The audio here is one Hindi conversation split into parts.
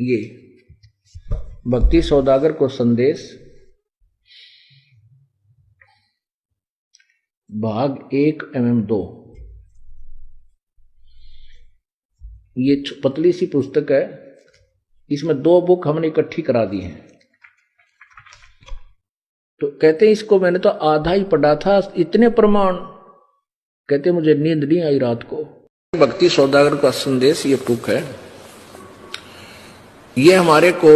ये भक्ति सौदागर को संदेश भाग 1 एवं 2। ये पतली सी पुस्तक है, इसमें 2 बुक हमने इकट्ठी करा दी है। तो कहते हैं इसको मैंने तो आधा ही पढ़ा था, इतने प्रमाण। कहते मुझे नींद नहीं आई रात को। भक्ति सौदागर का संदेश ये बुक है। ये हमारे को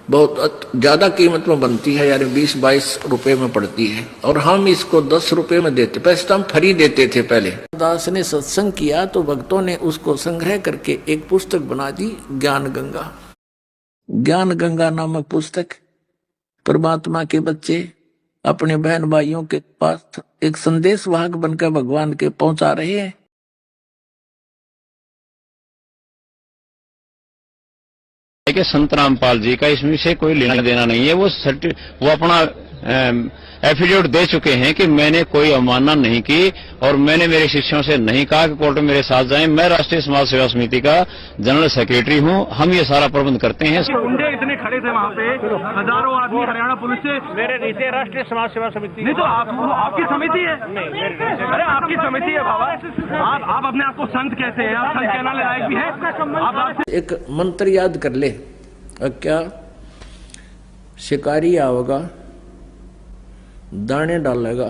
बहुत ज्यादा कीमत में बनती है, यानी 20-22 रुपए में पड़ती है, और हम इसको 10 रुपए में देते। पैसे तो हम फ्री देते थे पहले। दास ने सत्संग किया तो भक्तों ने उसको संग्रह करके एक पुस्तक बना दी, ज्ञान गंगा। ज्ञान गंगा नामक पुस्तक परमात्मा के बच्चे अपने बहन भाइयों के पास एक संदेश वाहक बनकर भगवान के पहुंचा रहे हैं। कि संत रामपाल जी का इसमें से कोई लेना देना नहीं है। वो अपना एफिडेविट दे चुके हैं कि मैंने कोई अवमानना नहीं की और मैंने मेरे शिष्यों से नहीं कहा कि कोर्ट में मेरे साथ जाएं। मैं राष्ट्रीय समाज सेवा समिति का जनरल सेक्रेटरी हूं। हम ये सारा प्रबंध करते हैं। गुंडे इतने खड़े थे वहाँ पे, हजारों आदमी हरियाणा पुलिस से। मेरे नीचे राष्ट्रीय समाज सेवा समिति नहीं तो आपकी समिति है। अरे आपकी समिति है बाबा। आप अपने आप को संत कहते हैं, आप संत कहना लायक भी है। एक मंत्र याद कर ले। क्या शिकारी आवेगा, दाने डालेगा,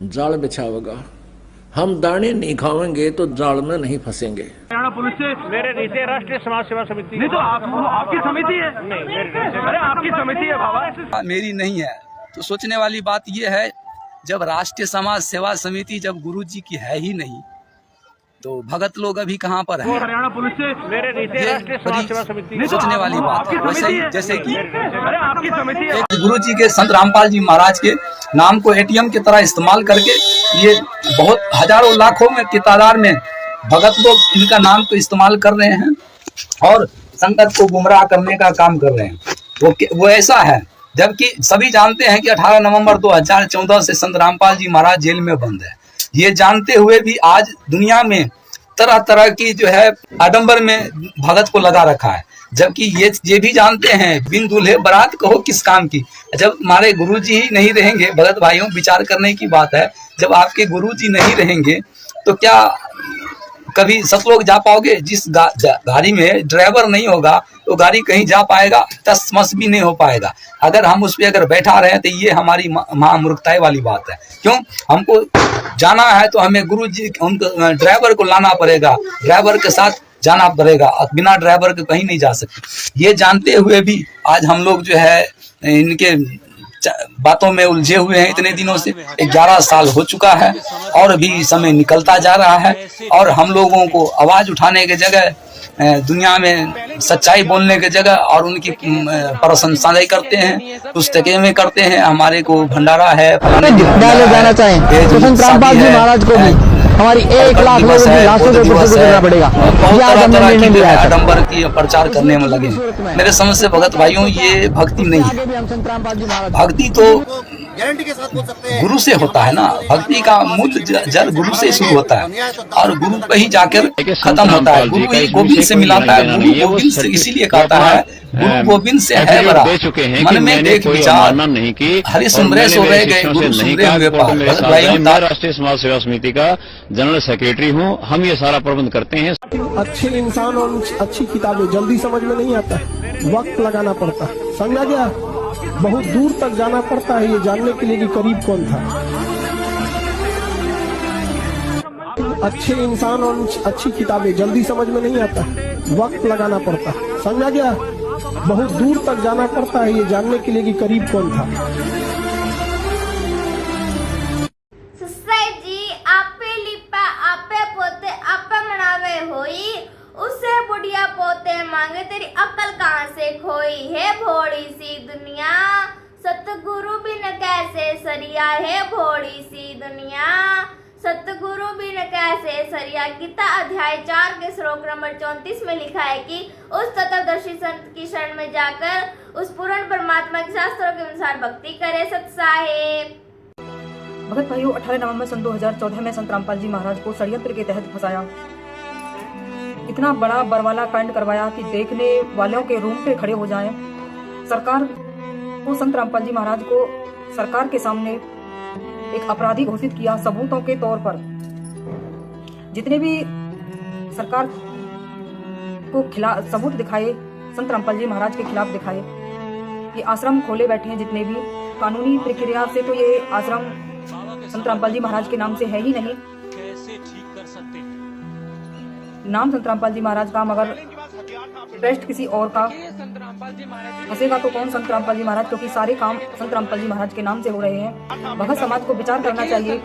जाल बिछावेगा। हम दाने नहीं खाएंगे तो जाल में नहीं फंसेंगे। हरियाणा पुलिस से। मेरे नीचे राष्ट्रीय समाज सेवा समिति नहीं तो आपकी समिति है। अरे आपकी समिति है बाबा। मेरी नहीं है। तो सोचने वाली बात यह है, जब राष्ट्रीय समाज सेवा समिति जब गुरु जी की है ही नहीं तो भगत लोग अभी कहाँ पर है? हरियाणा पुलिस से। मेरे नीचे राष्ट्रीय समाज सेवा समिति सोचने वाली बात है। वैसे ही जैसे कि अरे आपकी समिति है। गुरु जी के संत रामपाल जी महाराज के नाम को एटीएम की तरह इस्तेमाल करके ये बहुत हजारों लाखों में की तादाद में भगत लोग इनका नाम को इस्तेमाल कर रहे हैं और संगत को गुमराह करने का काम कर रहे हैं। वो ऐसा है, जबकि सभी जानते हैं कि 18 नवंबर 2014 से संत रामपाल जी महाराज जेल में बंद है। ये जानते हुए भी आज दुनिया में तरह तरह की जो है आडंबर में भगत को लगा रखा है। जबकि ये भी जानते हैं बिन दूल्हे बारात कहो किस काम की। जब हमारे गुरुजी ही नहीं रहेंगे, भगत भाइयों विचार करने की बात है, जब आपके गुरुजी नहीं रहेंगे तो क्या कभी सतलोक जा पाओगे? जिस गाड़ी में ड्राइवर नहीं होगा तो गाड़ी कहीं जा पाएगा? टस मस भी नहीं हो पाएगा। अगर हम उस पर अगर बैठा रहे तो ये हमारी महामूर्खता वाली बात है। क्यों? हमको जाना है तो हमें गुरु जी उनको ड्राइवर को लाना पड़ेगा, ड्राइवर के साथ जाना पड़ेगा, बिना ड्राइवर के कहीं नहीं जा सकते। ये जानते हुए भी आज हम लोग जो है इनके बातों में उलझे हुए हैं। इतने दिनों से 11 साल हो चुका है और भी समय निकलता जा रहा है और हम लोगों को आवाज उठाने की जगह, दुनिया में सच्चाई बोलने की जगह और उनकी प्रशंसा करते हैं, पुस्तकें में करते हैं। हमारे को भंडारा है, जाना चाहें तो संत रामपाल जी महाराज को भी हमारी 1 लाख लोगों की लाशों को करना पड़ेगा। आडंबर की प्रचार करने में लगे। मेरे समझ से भगत भाइयों ये भक्ति नहीं है। भक्ति तो गुरु से होता है ना। भक्ति का मूल जड़ गुरु से शुरू होता है और गुरु पे ही जाकर खत्म होता है। गुरु ही गोविंद से मिलाता है। गुरु गोविंद से इसीलिए कहता है गुरु गोविंद से है बड़ा। मन में एक विचार नहीं की हरि सुंदरे सो रह गए, गुरु सुंदरे हुए पार। मैं राष्ट्रीय समाज सेवा समिति का जनरल सेक्रेटरी हूँ। हम ये सारा प्रबंध करते हैं। अच्छे इंसान और अच्छी किताबें जल्दी समझ में नहीं आता, वक्त लगाना पड़ता। समझा गया? बहुत दूर तक जाना पड़ता है ये जानने के लिए कि करीब कौन था। अच्छे इंसान और अच्छी किताबें जल्दी समझ में नहीं आता, वक्त लगाना पड़ता। समझा गया? बहुत दूर तक जाना पड़ता है ये जानने के लिए कि करीब कौन था। उससे बुढ़िया पोते मांगे, तेरी अकल कहाँ से खोई है भोड़ी सी दुनिया। सतगुरु बिन कैसे सरिया है भोड़ी सी दुनिया। सतगुरु बिन कैसे सरिया। गीता अध्याय 4 के श्लोक नंबर 34 में लिखा है कि उस तत्वदर्शी संत की शरण में जाकर उस पूर्ण परमात्मा के शास्त्रों के अनुसार भक्ति करे। सत साहेब। भगत भाइयों, 18 नवंबर सन 2014 में संत रामपाल जी महाराज को षड्यंत्र के तहत फंसाया इतना बड़ा बरवाला कांड करवाया कि देखने वालों के रूम पे खड़े हो जाएं। सरकार को संत रामपाल जी महाराज को सरकार के सामने एक अपराधी घोषित किया सबूतों के तौर पर। जितने भी सरकार को खिलाफ सबूत दिखाए संत रामपाल जी महाराज के खिलाफ दिखाए। ये आश्रम खोले बैठे हैं जितने भी, कानूनी प्रक्रिया से तो ये आश्रम संत रामपाल जी महाराज के नाम से है ही नहीं। नाम संत रामपाल जी महाराज का, मगर ट्रस्ट किसी और का हंसेगा तो कौन संत रामपाल जी महाराज, क्योंकि सारे काम संत रामपाल जी महाराज के नाम से हो रहे हैं। भगत समाज को विचार करना चाहिए।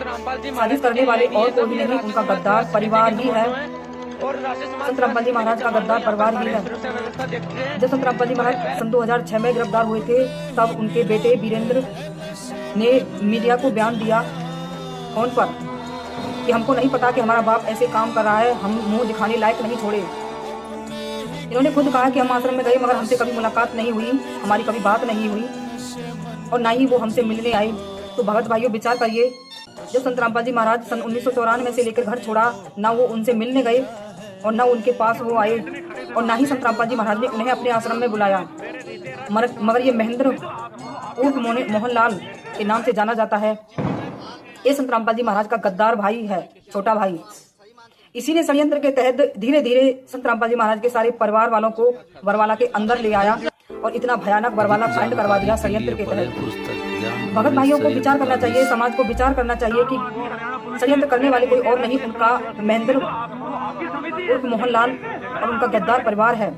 साजिश करने वाले और कोई नहीं, उनका गद्दार परिवार ही है। संत रामपाल जी महाराज का गद्दार परिवार ही है। जब संत रामपाल जी महाराज सन 2006 में गिरफ्तार हुए थे, तब उनके बेटे वीरेंद्र ने मीडिया को बयान दिया फोन पर कि हमको नहीं पता कि हमारा बाप ऐसे काम कर रहा है, हम मुंह दिखाने लायक नहीं छोड़े। इन्होंने खुद कहा कि हम आश्रम में गए मगर हमसे कभी मुलाकात नहीं हुई, हमारी कभी बात नहीं हुई और ना ही वो हमसे मिलने आए। तो भगत भाइयों विचार करिए, जब संत रामपाल जी महाराज सन 1994 से लेकर घर छोड़ा, ना वो उनसे मिलने गए और ना उनके पास वो आए और ना ही संत रामपाल जी महाराज ने उन्हें अपने आश्रम में बुलाया। मगर ये महेंद्र उर्फ मोहनलाल के नाम से जाना जाता है। ये संत रामपाल जी महाराज का गद्दार भाई है, छोटा भाई। इसी ने षड्यंत्र के तहत धीरे धीरे संत रामपाल जी महाराज के सारे परिवार वालों को बरवाला के अंदर ले आया और इतना भयानक बरवाला कांड करवा दिया षड्यंत्र के तहत। भगत भाइयों को विचार करना चाहिए, समाज को विचार करना चाहिए कि षड्यंत्र करने वाले कोई और नहीं, उनका महेंद्र उर्फ मोहनलाल और उनका गद्दार परिवार है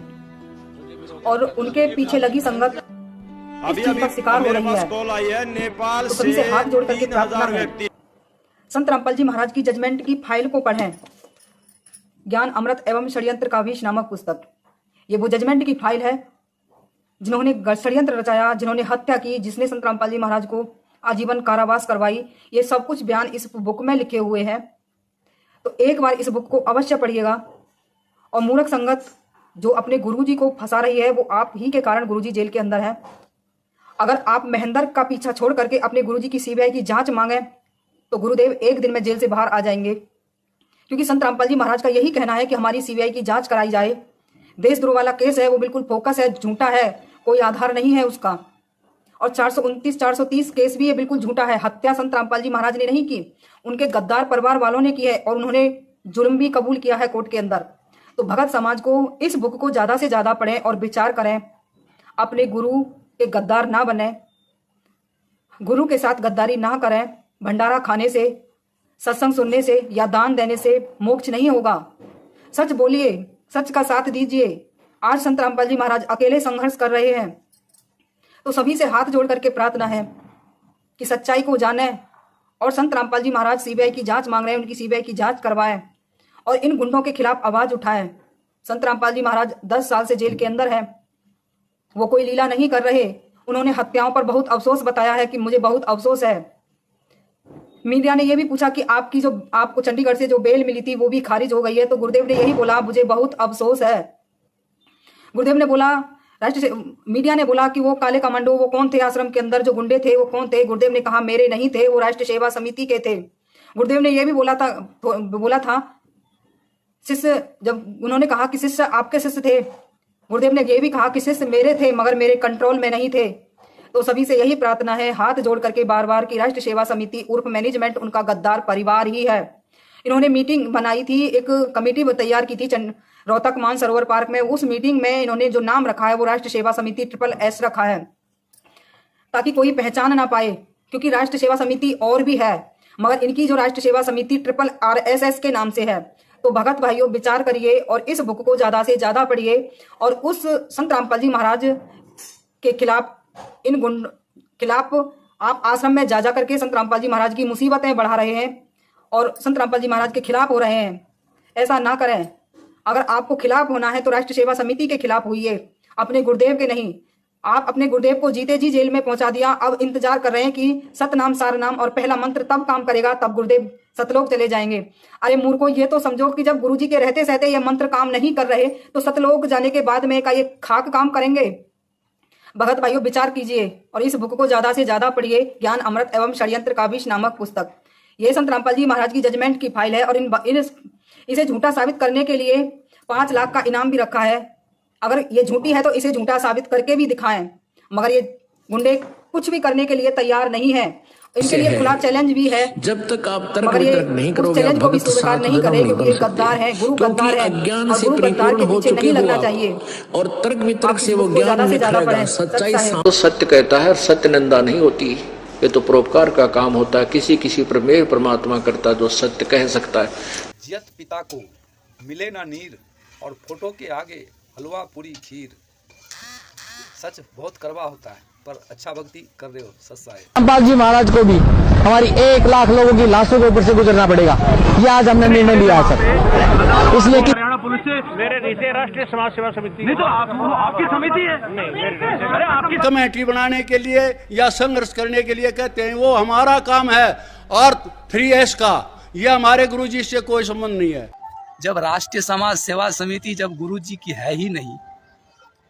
और उनके पीछे लगी संगत इस चीज का शिकार हो रही है। तो सभी से हाथ जोड़ करके प्रार्थना है, संत रामपाल जी महाराज की जजमेंट की फाइल को पढ़ें। ज्ञान अमृत एवं षड्यंत्र का विष नामक पुस्तक, ये वो जजमेंट की फाइल है जिन्होंने षड्यंत्र रचाया, जिन्होंने हत्या की, जिसने संत रामपाल जी महाराज को आजीवन कारावास करवाई। ये सब कुछ बयान इस बुक में लिखे हुए हैं। तो एक बार इस बुक को अवश्य पढ़िएगा। और मूर्ख संगत जो अपने गुरुजी को फंसा रही है, वो आप ही के कारण गुरुजी जेल के अंदर है। अगर आप महेंद्र का पीछा छोड़ करके अपने गुरुजी की सीबीआई की जांच मांगे तो गुरुदेव एक दिन में जेल से बाहर आ जाएंगे, क्योंकि संत रामपाल जी महाराज का यही कहना है कि हमारी सीबीआई की जांच कराई जाए। देशद्रोह वाला केस है, वो बिल्कुल फोकस है, झूठा है, कोई आधार नहीं है उसका। और 429, 430 केस भी ये बिल्कुल झूठा है। हत्या संत रामपाल जी महाराज ने नहीं की, उनके गद्दार परिवार वालों ने की है और उन्होंने जुर्म भी कबूल किया है कोर्ट के अंदर। तो भगत समाज को इस बुक को ज्यादा से ज्यादा पढ़ें और विचार करें, अपने गुरु के गद्दार ना बने, गुरु के साथ गद्दारी ना करें। भंडारा खाने से, सत्संग सुनने से या दान देने से मोक्ष नहीं होगा। सच बोलिए, सच का साथ दीजिए। आज संत रामपाल जी महाराज अकेले संघर्ष कर रहे हैं, तो सभी से हाथ जोड़ करके प्रार्थना है कि सच्चाई को जाने और संत रामपाल जी महाराज सीबीआई की जांच मांग रहे हैं, उनकी सीबीआई की जांच करवाएं और इन गुंडों के खिलाफ आवाज उठाएं। संत रामपाल जी महाराज 10 साल से जेल के अंदर है, वो कोई लीला नहीं कर रहे। उन्होंने हत्याओं पर बहुत अफसोस बताया है कि मुझे बहुत अफसोस है। मीडिया ने यह भी पूछा कि आपको चंडीगढ़ से जो बेल मिली थी वो भी खारिज हो गई है, तो गुरुदेव ने यही बोला, मुझे बहुत अफसोस है। गुरुदेव ने बोला, मीडिया ने बोला कि वो काले कमांडो वो कौन थे आश्रम के अंदर, जो गुंडे थे वो कौन थे। गुरुदेव ने कहा मेरे नहीं थे, वो राष्ट्रीय सेवा समिति के थे। गुरुदेव ने यह भी बोला था शिष्य, जब उन्होंने कहा कि शिष्य आपके शिष्य थे, गुरुदेव ने यह भी कहा कि शिष्य मेरे थे मगर मेरे कंट्रोल में नहीं थे। तो सभी से यही प्रार्थना है, हाथ जोड़ करके बार बार की राष्ट्रीय सेवा समिति उर्फ मैनेजमेंट उनका गद्दार परिवार ही है। इन्होंने मीटिंग बनाई थी, एक कमेटी तैयार की थी रोहतक मानसरोवर पार्क में। उस मीटिंग में इन्होंने जो नाम रखा है वो राष्ट्रीय सेवा समिति SSS रखा है, ताकि कोई पहचान ना पाए, क्योंकि राष्ट्रीय सेवा समिति और भी है मगर इनकी जो राष्ट्रीय सेवा समिति RSS के नाम से है। तो भगत भाइयों विचार करिए और इस बुक को ज्यादा से ज्यादा पढ़िए और उस संत रामपाल जी महाराज के खिलाफ, इन गुंड खिलाफ आप आश्रम में जा करके संत रामपाल जी महाराज की मुसीबतें बढ़ा रहे हैं और संत रामपाल जी महाराज के खिलाफ हो रहे हैं। ऐसा ना करें। अगर आपको खिलाफ होना है तो राष्ट्रीय सेवा समिति के खिलाफ होइए, अपने गुरुदेव के नहीं। आप अपने गुरुदेव को जीते जी जेल में पहुंचा दिया, अब इंतजार कर रहे हैं कि सतनाम सारनाम और पहला मंत्र तब काम करेगा, तब गुरुदेव सतलोक चले जाएंगे। अरे मूर्खों, ये तो समझो कि जब गुरुजी के रहते सहते ये मंत्र काम नहीं कर रहे तो सतलोक जाने के बाद में का ये खाक काम करेंगे। भगत भाइयों विचार कीजिए और इस बुक को ज्यादा से ज्यादा पढ़िए। ज्ञान अमृत एवं षड्यंत्र का विष नामक पुस्तक, ये संत रामपाल जी महाराज की जजमेंट की फाइल है और इसे झूठा साबित करने के लिए 5 लाख का इनाम भी रखा है। अगर ये झूठी है तो इसे झूठा साबित करके भी दिखाएं, मगर ये गुंडे कुछ भी करने के लिए तैयार नहीं है। इनके लिए खुला चैलेंज भी है। जब तक आप तर्क मगर ये वितर्क नहीं करोगे, चैलेंज को भी स्वीकार नहीं करे, क्योंकि ये गद्दार है, गुरु गद्दार है, अज्ञान और से गुरु गद्दार के परिपूर्ण हो पीछे चुके नहीं हो लगना आप। चाहिए। और तर्क वितर्क आप से वो इसको ज्ञान ज्यादा से ज्यादा निखरेगा। पढ़ें, सच्चाई सच्चा है। तो सत्य कहता है और सत्य निंदा नहीं होती। ये तो परोपकार का काम होता है। किसी किसी पर मेर परमात्मा करता जो सत्य कह सकता है। जियत पिता को मिले ना नीर, और फोटो के आगे हलवा पूरी खीर। सच बहुत कड़वा होता है, पर अच्छा भक्ति कर रहे हो, सच्चा है। रामपाल जी महाराज को भी हमारी 1 लाख लोगों की लाशों के ऊपर से गुजरना पड़ेगा, ये आज हमने निर्णय लिया है सर। इसलिए कि हरियाणा पुलिस से मेरे नीचे राष्ट्रीय समाज सेवा समिति नहीं तो आपकी समिति है। नहीं, अरे आपकी कमेटी बनाने के लिए या संघर्ष करने के लिए कहते हैं, वो हमारा काम है। और 3S का ये हमारे गुरुजी से कोई संबंध नहीं है। जब राष्ट्रीय समाज सेवा समिति जब गुरुजी की है ही नहीं,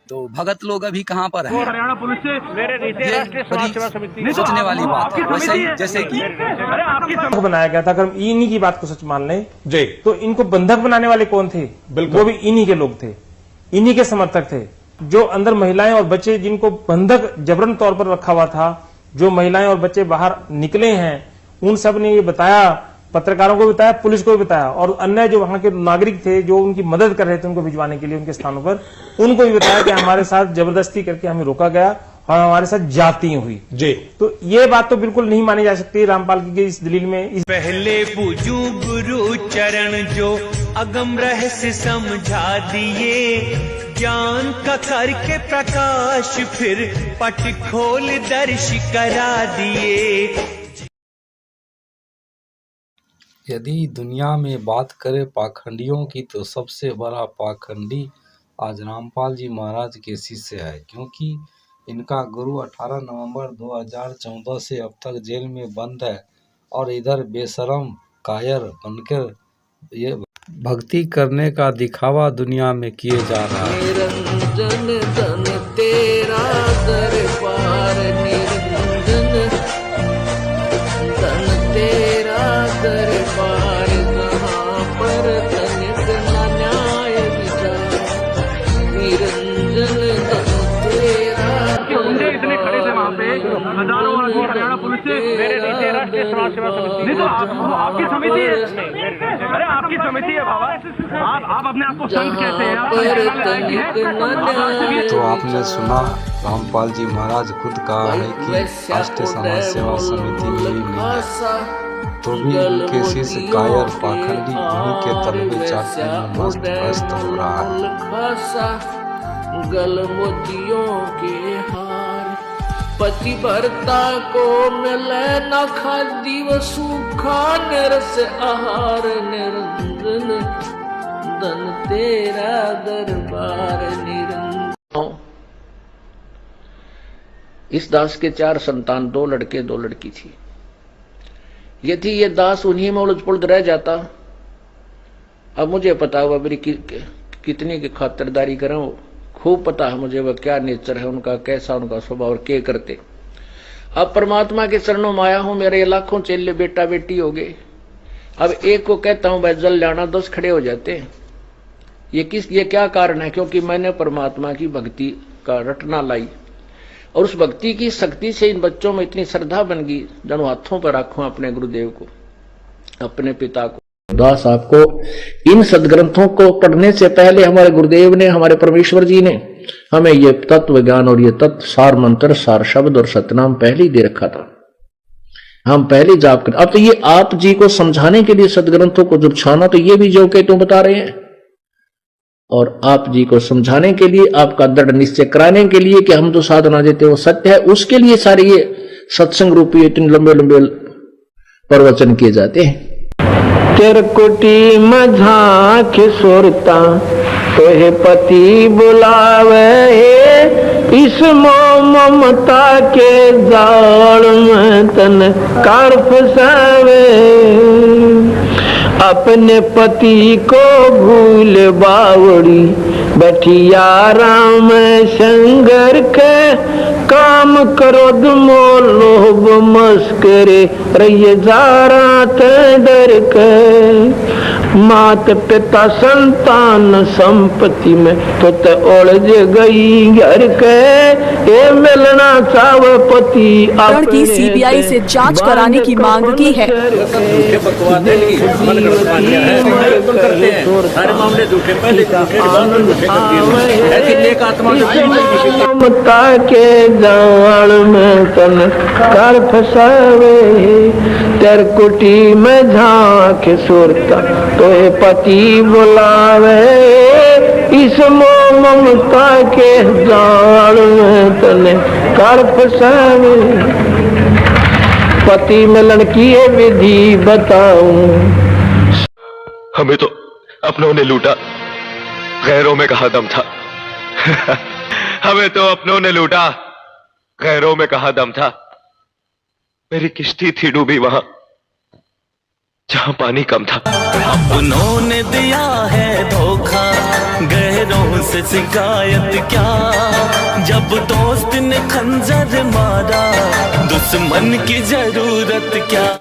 तो भगत लोग अभी कहाँ पर हैं? हरियाणा पुलिस से मेरे नीचे राष्ट्रीय समाज सेवा समिति बड़ी सोचने वाली बात है। वैसे ही जैसे कि अरे आपकी बनाया गया था। अगर हम इन्हीं की बात को सच मान लें जी, तो इनको बंधक बनाने वाले कौन थे? वो भी इन्हीं के लोग थे, इन्हीं के समर्थक थे। जो अंदर महिलाएं और बच्चे जिनको बंधक जबरन तौर पर रखा हुआ था, जो महिलाएं और बच्चे बाहर निकले हैं, उन सब ने ये बताया, पत्रकारों को बताया, पुलिस को भी बताया, और अन्य जो वहां के नागरिक थे जो उनकी मदद कर रहे थे उनको भिजवाने के लिए उनके स्थानों पर, उनको भी बताया कि हमारे साथ जबरदस्ती करके हमें रोका गया और हमारे साथ जाती हुई जी। तो ये बात तो बिल्कुल नहीं मानी जा सकती रामपाल की इस दलील में। पहले पूजू गुरु चरण जो अगम रहस्य समझा दिए, ज्ञान का करके प्रकाश फिर पट खोल दर्श करा दिए। यदि दुनिया में बात करें पाखंडियों की, तो सबसे बड़ा पाखंडी आज रामपाल जी महाराज के शिष्य है, क्योंकि इनका गुरु 18 नवंबर 2014 से अब तक जेल में बंद है, और इधर बेशरम कायर बनकर ये भक्ति करने का दिखावा दुनिया में किए जा रहा है। निरंजन धन तेरा दरबार, निरंजन धन तेरा दरबार, जहाँ पर तनिक न न्याय विचार, निरंजन धन तेरा गुंडे इतने खड़े थे वहाँ पे, हजारों आदमी हरियाणा पुलिस से मेरे नीचे राष्ट्रीय समाज सेवा समिति नहीं तो आपकी समिति है। अरे आपकी समिति है बाबा, आप अपने आप को संत कहते हैं। तो आपने सुना, रामपाल जी महाराज खुद कहा है कि राष्ट्रीय समाज सेवा समिति मेरी नहीं है, तो भी इनके शिष्य कायर पाखंडी इन्हीं के तलबे चाटने में मस्त व्यस्त हो रहा है। गल मोतियों के हार, पति भरता को मिले न खादी व सूखा निरस आहार, निरंजन धन तेरा दरबार, निरंजन। इस दास के 4 संतान, 2 लड़के 2 लड़की थी। यदि ये दास उन्हीं में उलझ पुलझ रह जाता, अब मुझे पता हुआ मेरी कितनी की खातिरदारी करूं, खूब पता है मुझे वह क्या नेचर है उनका, कैसा उनका स्वभाव और क्या करते। अब परमात्मा के चरणों में आया हूं, मेरे लाखों चेले बेटा बेटी हो गए। अब एक को कहता हूं भाई जल लाना, 10 खड़े हो जाते हैं। ये क्या कारण है? क्योंकि मैंने परमात्मा की भक्ति का रटना लाई, और उस भक्ति की शक्ति से इन बच्चों में इतनी श्रद्धा बन गई, जनो हाथों पर रखूं अपने गुरुदेव को, अपने पिता को। दास आपको इन सदग्रंथों को पढ़ने से पहले हमारे गुरुदेव ने, हमारे परमेश्वर जी ने हमें ये तत्व ज्ञान और ये तत्व सार मंत्र, सार शब्द और सतनाम पहले ही दे रखा था। हम पहले जाप कर, अब तो ये आप जी को समझाने के लिए सदग्रंथों को जब छाना, तो ये भी जो के तुम बता रहे हैं, और आप जी को समझाने के लिए, आपका दृढ़ निश्चय कराने के लिए कि हम जो साधना देते वो सत्य है, उसके लिए सारे ये सत्संग रूपी इतने लंबे लंबे प्रवचन किए जाते हैं। तिरकुटी मझाख सुरता तोहे पति बुलावे, इस ममता के जाल में तन कार फसावे, अपने पति को भूल बावड़ी बैठिया राम संगर के, काम क्रोध मोह लोभ मस्करे रही जारा ते डर के, मात पिता संतान संपत्ति में तो ते उलझ गई घर के, ये मिलना चाव पति की सीबीआई से जांच कराने की मांग की है। ममता के जाल में तन कर फसावे, तेर कुटी में झांक सुरता तो ये पति बुलावे, इस ममता के जाल में तने कर फसावे, पति मिलन की ये विधि बताऊं। हमें तो अपनों ने लूटा, गैरों में कहा दम था। हमें तो अपनों ने लूटा, गैरों में कहा दम था। मेरी किश्ती थी डूबी वहां जहां पानी कम था। अपनों ने दिया है धोखा, गैरों से शिकायत क्या, जब दोस्त ने खंजर मारा दुश्मन की जरूरत क्या।